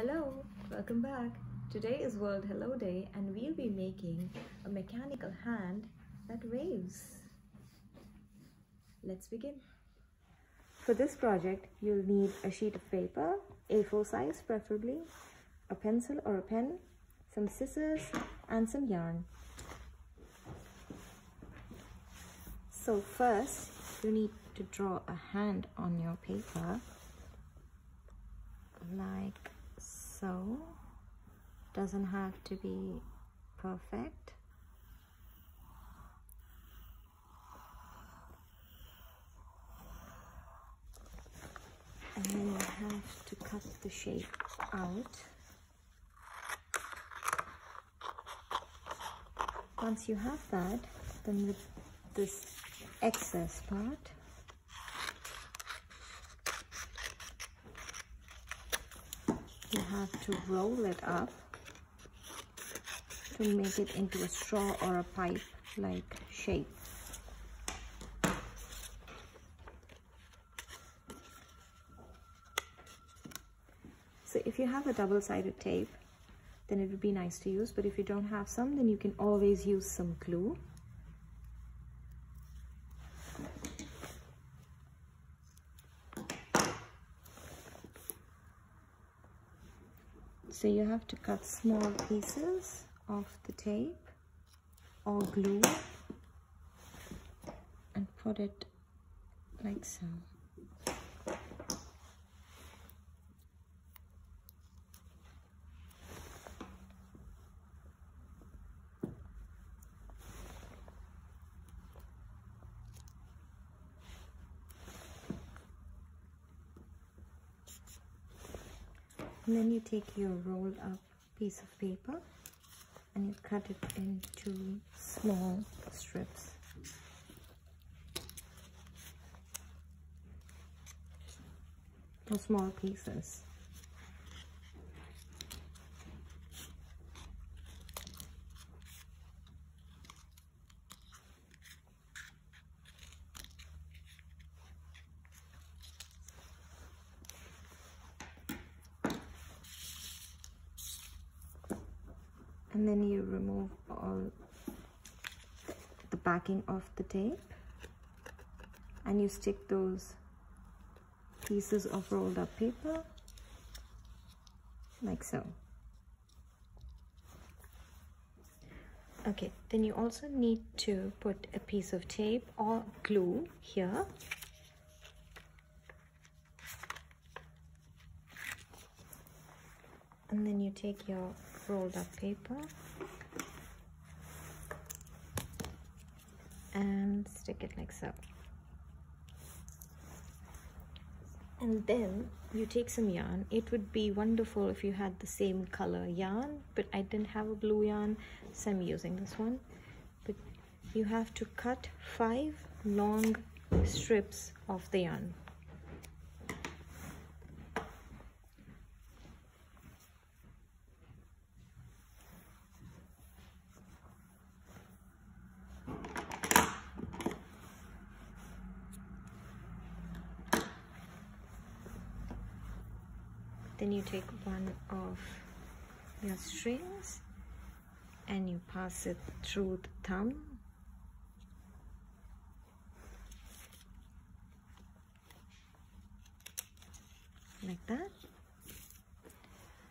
Hello, welcome back. Today is World Hello Day and we'll be making a mechanical hand that waves. Let's begin. For this project, you'll need a sheet of paper, A4 size preferably, a pencil or a pen, some scissors and some yarn. So first, you need to draw a hand on your paper like so. Doesn't have to be perfect. And then you have to cut the shape out. Once you have that, then with this excess part, you have to roll it up to make it into a straw or a pipe like shape. So if you have a double-sided tape, then it would be nice to use, but if you don't have some, then you can always use some glue. So you have to cut small pieces of the tape or glue and put it like so. And then you take your rolled up piece of paper and you cut it into small strips. Or small pieces. And then you remove all the backing of the tape and you stick those pieces of rolled up paper like so. Okay, then you also need to put a piece of tape or glue here. And then you take your rolled up paper and stick it like so. And then you take some yarn. It would be wonderful if you had the same color yarn, but I didn't have a blue yarn, so I'm using this one. But you have to cut 5 long strips of the yarn. Then you take one of your strings and you pass it through the thumb like that,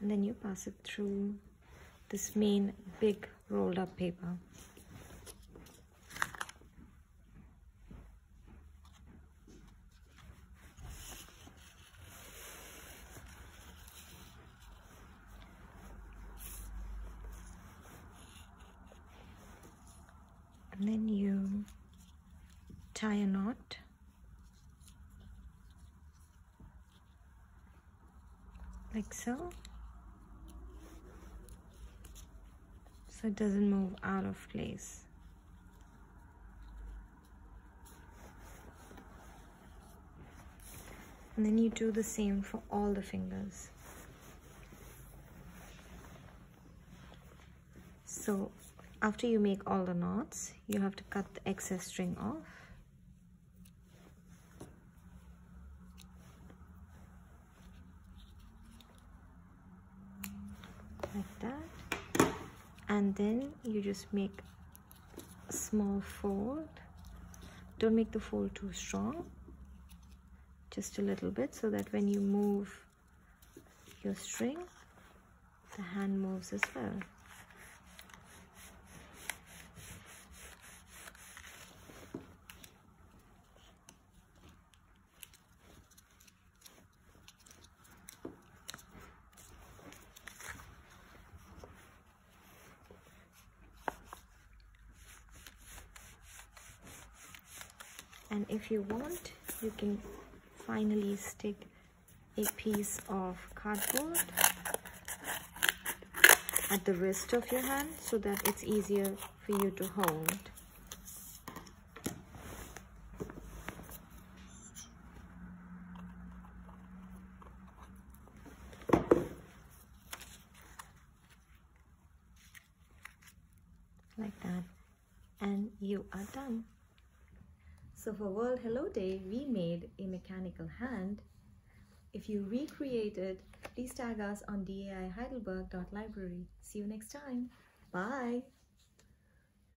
and then you pass it through this main big rolled up paper. And then you tie a knot like so, so it doesn't move out of place. And then you do the same for all the fingers. So after you make all the knots, you have to cut the excess string off. like that, and then you just make a small fold. Don't make the fold too strong, just a little bit, so that when you move your string, the hand moves as well. And if you want, you can finally stick a piece of cardboard at the wrist of your hand so that it's easier for you to hold. Like that, and you are done. So for World Hello Day, we made a mechanical hand. If you recreate it, please tag us on daiheidelberg.library. See you next time. Bye.